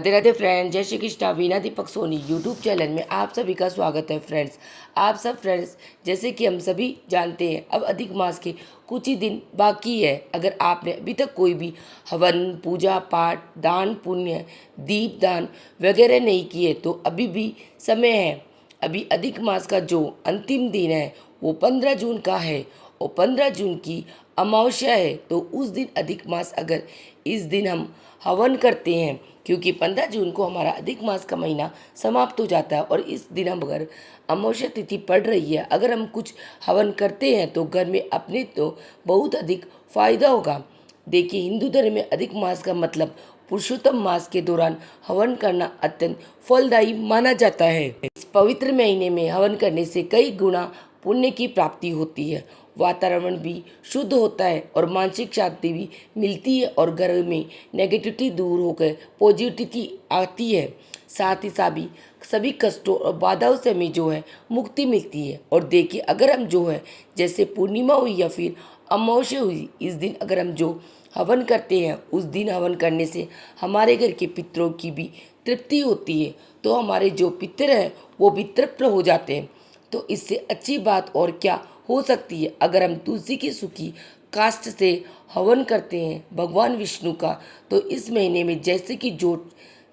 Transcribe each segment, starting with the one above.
Radhe Radhe friends, जय Shri Krishna. Veena Deepak Soni YouTube channel में आप सभी का स्वागत है फ्रेंड्स। आप सब फ्रेंड्स, जैसे कि हम सभी जानते हैं, अब अधिक मास के कुछ ही दिन बाकी है। अगर आपने अभी तक कोई भी हवन, पूजा पाठ, दान पुण्य, दीप दान वगैरह नहीं किए तो अभी भी समय है। अभी अधिक मास का जो अंतिम दिन है वो 15 जून का है और 15 जून की अमावस्या है। तो उस दिन अधिक मास, अगर इस दिन हम हवन करते हैं, क्योंकि 15 जून को हमारा अधिक मास का महीना समाप्त हो जाता है और इस दिन हम अगर अमावस्या तिथि पड़ रही है, अगर हम कुछ हवन करते हैं तो घर में अपने तो बहुत अधिक फायदा होगा। देखिए, हिंदू धर्म में अधिक मास का मतलब पुरुषोत्तम मास के दौरान हवन करना अत्यंत फलदायी माना जाता है। इस पवित्र महीने में हवन करने से कई गुना पुण्य की प्राप्ति होती है, वातावरण भी शुद्ध होता है और मानसिक शांति भी मिलती है और घर में नेगेटिविटी दूर होकर पॉजिटिविटी आती है। साथ ही साथ भी सभी कष्टों और बाधाओं से हमें जो है मुक्ति मिलती है। और देखिए, अगर हम जो है जैसे पूर्णिमा हुई या फिर अमावस्या हुई, इस दिन अगर हम जो हवन करते हैं, उस दिन हवन करने से हमारे घर के पितरों की भी तृप्ति होती है। तो हमारे जो पितर हैं वो भी तृप्त हो जाते हैं। तो इससे अच्छी बात और क्या हो सकती है। अगर हम तुलसी की सूखी काष्ठ से हवन करते हैं भगवान विष्णु का, तो इस महीने में जैसे कि जो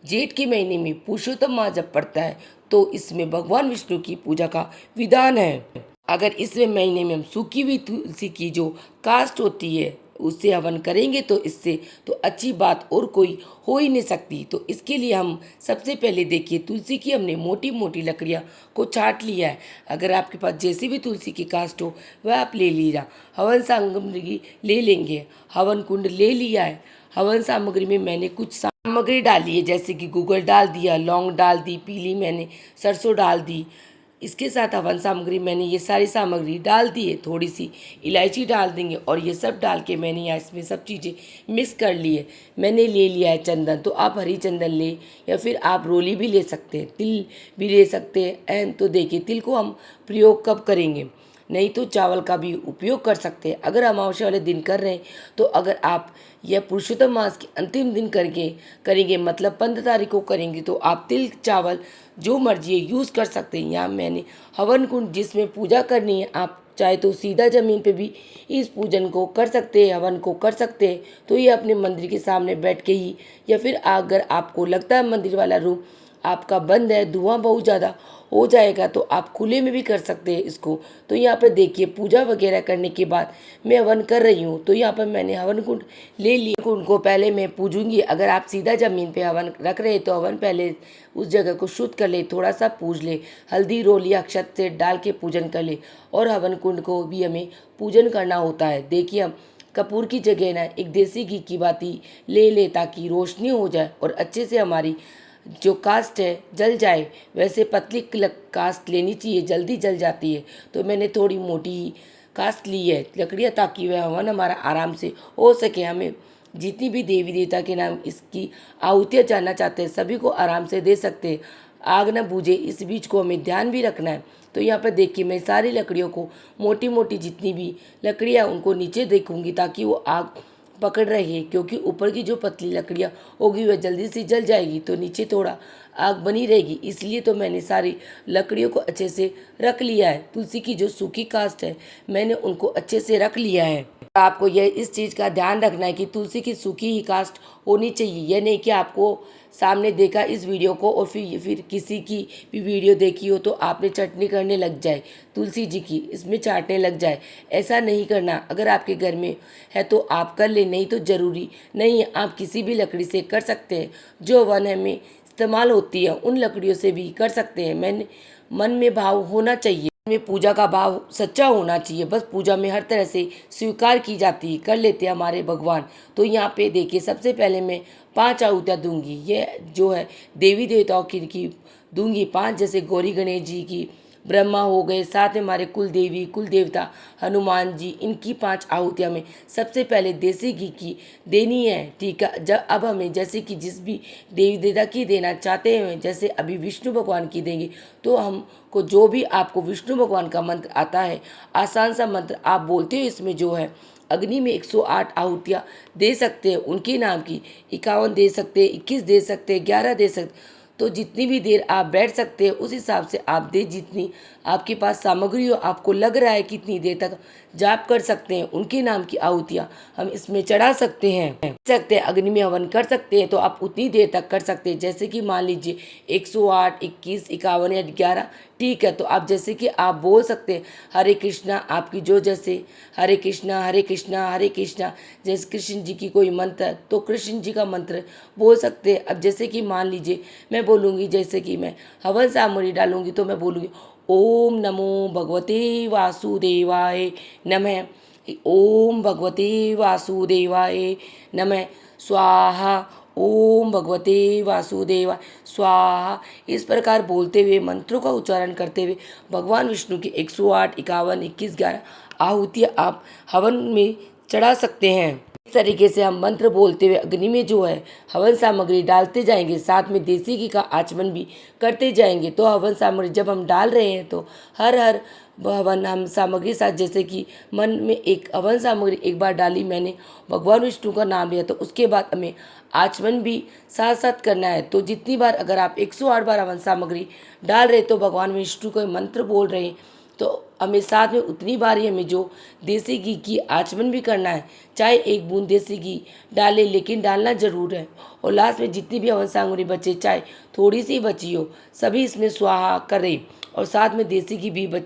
जेठ के महीने में पुरुषोत्तम माह जब पड़ता है, तो इसमें भगवान विष्णु की पूजा का विधान है। अगर इस महीने में हम सूखी हुई तुलसी की जो काष्ठ होती है उससे हवन करेंगे तो इससे तो अच्छी बात और कोई हो ही नहीं सकती। तो इसके लिए हम सबसे पहले देखिए, तुलसी की हमने मोटी मोटी लकड़ियाँ को छाट लिया है। अगर आपके पास जैसी भी तुलसी की काष्ठ हो वह आप ले लीजिए। हवन सामग्री ले लेंगे, हवन कुंड ले लिया है। हवन सामग्री में मैंने कुछ सामग्री डाली है, जैसे कि गूगल डाल दिया, लौंग डाल दी, पीली मैंने सरसों डाल दी। इसके साथ हवन सामग्री मैंने ये सारी सामग्री डाल दी है। थोड़ी सी इलायची डाल देंगे और ये सब डाल के मैंने यहाँ इसमें सब चीज़ें मिक्स कर ली है। मैंने ले लिया है चंदन, तो आप हरी चंदन ले या फिर आप रोली भी ले सकते हैं, तिल भी ले सकते हैं। एंड तो देखिए, तिल को हम प्रयोग कब करेंगे, नहीं तो चावल का भी उपयोग कर सकते हैं। अगर अमावस्या वाले दिन कर रहे हैं तो अगर आप यह पुरुषोत्तम मास के अंतिम दिन करके करेंगे, मतलब 15 तारीख को करेंगे, तो आप तिल चावल जो मर्जी है यूज़ कर सकते हैं। यहाँ मैंने हवन कुंड जिसमें पूजा करनी है, आप चाहे तो सीधा ज़मीन पे भी इस पूजन को कर सकते हैं, हवन को कर सकते हैं। तो ये अपने मंदिर के सामने बैठ के ही, या फिर अगर आपको लगता है मंदिर वाला रूम आपका बंद है, धुआं बहुत ज़्यादा हो जाएगा, तो आप खुले में भी कर सकते हैं इसको। तो यहाँ पर देखिए, पूजा वगैरह करने के बाद मैं हवन कर रही हूँ। तो यहाँ पर मैंने हवन कुंड ले लिया। कुंड को पहले मैं पूजूंगी। अगर आप सीधा ज़मीन पे हवन रख रहे हैं तो हवन पहले उस जगह को शुद्ध कर ले, थोड़ा सा पूज ले, हल्दी रोली अक्षत से डाल के पूजन कर ले। और हवन कुंड को भी हमें पूजन करना होता है। देखिए, हम कपूर की जगह ना एक देसी घी की बाती ले ले ताकि रोशनी हो जाए और अच्छे से हमारी जो कास्ट है जल जाए। वैसे पतली कास्ट लेनी चाहिए, जल्दी जल जाती है। तो मैंने थोड़ी मोटी ही कास्ट ली है लकड़ियाँ, ताकि वह हवन हमारा आराम से हो सके। हमें जितनी भी देवी देवता के नाम इसकी आहुतियाँ जानना चाहते हैं सभी को आराम से दे सकते हैं। आग न बूझे इस बीच को हमें ध्यान भी रखना है। तो यहाँ पर देखिए, मैं सारी लकड़ियों को मोटी मोटी जितनी भी लकड़ियाँ उनको नीचे देखूंगी ताकि वो आग पकड़ रही है, क्योंकि ऊपर की जो पतली लकड़ियाँ होगी वह जल्दी से जल जाएगी, तो नीचे थोड़ा आग बनी रहेगी। इसलिए तो मैंने सारी लकड़ियों को अच्छे से रख लिया है। तुलसी की जो सूखी काष्ठ है मैंने उनको अच्छे से रख लिया है। आपको यह इस चीज़ का ध्यान रखना है कि तुलसी की सूखी ही काष्ठ होनी चाहिए। यह नहीं कि आपको सामने देखा इस वीडियो को और फिर किसी की भी वीडियो देखी हो तो आपने चटनी करने लग जाए तुलसी जी की, इसमें चाटने लग जाए। ऐसा नहीं करना। अगर आपके घर में है तो आप कर ले, नहीं तो ज़रूरी नहीं है, आप किसी भी लकड़ी से कर सकते हैं। जो वन में इस्तेमाल होती है उन लकड़ियों से भी कर सकते हैं। मैंने मन में भाव होना चाहिए, में पूजा का भाव सच्चा होना चाहिए। बस पूजा में हर तरह से स्वीकार की जाती है, कर लेते हैं हमारे भगवान। तो यहाँ पे देखिए, सबसे पहले मैं 5 आहुतियाँ दूंगी। ये जो है देवी देवताओं की दूंगी 5, जैसे गौरी गणेश जी की, ब्रह्मा हो गए, साथ में हमारे कुल देवी कुल देवता हनुमान जी, इनकी 5 आहुतियाँ में सबसे पहले देसी घी की देनी है। ठीक है, जब अब हमें जैसे कि जिस भी देवी देवता की देना चाहते हैं, जैसे अभी विष्णु भगवान की देंगे, तो हमको जो भी आपको विष्णु भगवान का मंत्र आता है, आसान सा मंत्र आप बोलते हो, इसमें जो है अग्नि में 108 आहुतियाँ दे सकते हैं उनके नाम की, 51 दे सकते हैं, 21 दे सकते हैं, 11 दे सकते, तो जितनी भी देर आप बैठ सकते हैं उस हिसाब से आप दे, जितनी आपके पास सामग्री हो, आपको लग रहा है कितनी देर तक जाप कर सकते हैं उनके नाम की आहुतियाँ हम इसमें चढ़ा सकते हैं अग्नि में हवन कर सकते हैं। तो आप उतनी देर तक कर सकते हैं, जैसे कि मान लीजिए 108, 21, 51 या 11, ठीक है। तो आप जैसे कि आप बोल सकते हैं हरे कृष्णा, आपकी जो जैसे हरे कृष्णा हरे कृष्णा हरे कृष्णा, जैसे कृष्ण जी की कोई मंत्र है तो कृष्ण जी का मंत्र बोल सकते हैं। अब जैसे कि मान लीजिए मैं बोलूँगी, जैसे कि मैं हवन सामग्री डालूंगी तो मैं बोलूँगी ओम नमो भगवते वासुदेवाय नमः, ओम भगवते वासुदेवाय नमः स्वाहा, ओम भगवते वासुदेवाय स्वाहा। इस प्रकार बोलते हुए मंत्रों का उच्चारण करते हुए भगवान विष्णु की 108, 51, 21, 11 आहुतियाँ आप हवन में चढ़ा सकते हैं। इस तरीके से हम मंत्र बोलते हुए अग्नि में जो है हवन सामग्री डालते जाएंगे, साथ में देसी घी का आचमन भी करते जाएंगे। तो हवन सामग्री जब हम डाल रहे हैं तो हर हर हवन हम सामग्री साथ, जैसे कि मन में एक हवन सामग्री एक बार डाली मैंने, भगवान विष्णु का नाम लिया, तो उसके बाद हमें आचमन भी साथ साथ करना है। तो जितनी बार अगर आप 108 बार हवन सामग्री डाल रहे तो भगवान विष्णु को मंत्र बोल रहे हैं, तो हमें साथ में उतनी बार ही हमें जो देसी घी की आचमन भी करना है, चाहे एक बूंद देसी घी डालें लेकिन डालना ज़रूर है। और लास्ट में जितनी भी हवन सामग्री बचे, चाहे थोड़ी सी बची हो, सभी इसमें स्वाहा करें और साथ में देसी घी भी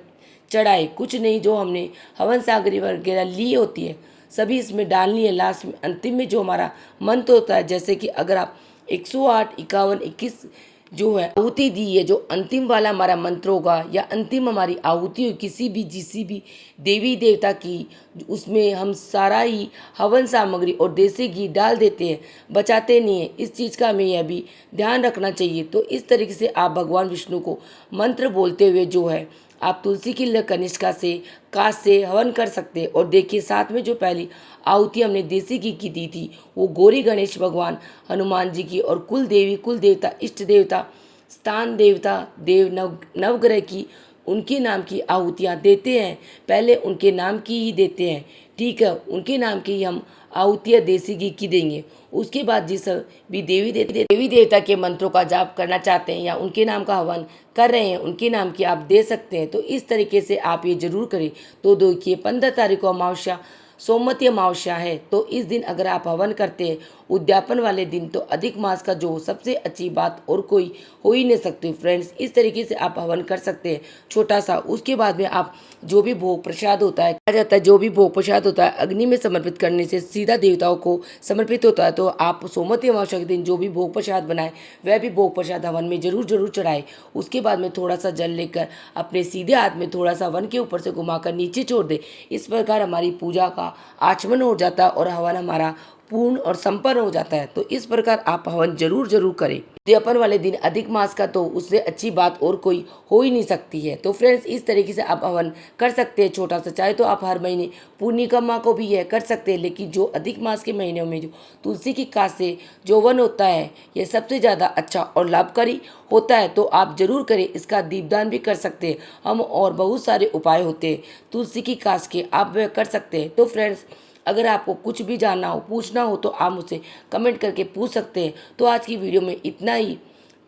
चढ़ाए। कुछ नहीं, जो हमने हवन सामग्री वगैरह ली होती है सभी इसमें डालनी है। लास्ट में अंतिम में जो हमारा मंत्र होता है, जैसे कि अगर आप 108, 51, 21 जो है आहुति दी है, जो अंतिम वाला हमारा मंत्र होगा या अंतिम हमारी आहुति हो किसी भी जिसी भी देवी देवता की, उसमें हम सारा ही हवन सामग्री और देसी घी डाल देते हैं, बचाते नहीं है। इस चीज़ का हमें यह भी ध्यान रखना चाहिए। तो इस तरीके से आप भगवान विष्णु को मंत्र बोलते हुए जो है आप तुलसी की कनिष्का से काश से हवन कर सकते हैं। और देखिए साथ में जो पहली आहुति हमने देसी घी की दी थी वो गौरी गणेश भगवान हनुमान जी की और कुल देवी कुल देवता इष्ट देवता स्थान देवता देव नवग्रह की उनके नाम की आहुतियाँ देते हैं। पहले उनके नाम की ही देते हैं, ठीक है, उनके नाम की ही हम आहुतियाँ देसी घी की देंगे। उसके बाद जिस भी देवी देवता के मंत्रों का जाप करना चाहते हैं या उनके नाम का हवन कर रहे हैं उनके नाम की आप दे सकते हैं। तो इस तरीके से आप ये जरूर करें। तो देखिए 15 तारीख को अमावस्या सोमवती अमावस्या है, तो इस दिन अगर आप हवन करते हैं उद्यापन वाले दिन, तो अधिक मास का जो सबसे अच्छी बात और कोई हो ही नहीं सकती फ्रेंड्स। इस तरीके से आप हवन कर सकते हैं छोटा सा। उसके बाद में आप जो भी भोग प्रसाद होता है, कहा जाता है जो भी भोग प्रसाद होता है अग्नि में समर्पित करने से सीधा देवताओं को समर्पित होता है। तो आप सोमवती अमावस्या के दिन जो भी भोग प्रसाद बनाए वह भी भोग प्रसाद हवन में जरूर चढ़ाए। उसके बाद में थोड़ा सा जल लेकर अपने सीधे हाथ में थोड़ा सा हवन के ऊपर से घुमाकर नीचे छोड़ दे। इस प्रकार हमारी पूजा का आचमन हो जाता है और हवन हमारा पूर्ण और संपन्न हो जाता है। तो इस प्रकार आप हवन जरूर करें उद्यापन वाले दिन अधिक मास का, तो उससे अच्छी बात और कोई हो ही नहीं सकती है। तो फ्रेंड्स इस तरीके से आप हवन कर सकते हैं छोटा सा। चाहे तो आप हर महीने पूर्णिमा को भी यह कर सकते हैं, लेकिन जो अधिक मास के महीनों में जो तुलसी की काश से जो हवन होता है यह सबसे ज़्यादा अच्छा और लाभकारी होता है। तो आप जरूर करें। इसका दीपदान भी कर सकते हैं हम, और बहुत सारे उपाय होते हैं तुलसी की काश के, आप वह कर सकते हैं। तो फ्रेंड्स अगर आपको कुछ भी जानना हो पूछना हो तो आप मुझसे कमेंट करके पूछ सकते हैं। तो आज की वीडियो में इतना ही।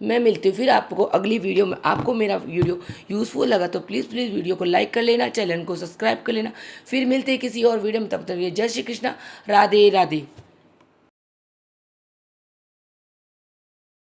मैं मिलती हूँ फिर आपको अगली वीडियो में। आपको मेरा वीडियो यूज़फुल लगा तो प्लीज़ वीडियो को लाइक कर लेना, चैनल को सब्सक्राइब कर लेना। फिर मिलते हैं किसी और वीडियो में, तब तक जय श्री कृष्णा, राधे राधे।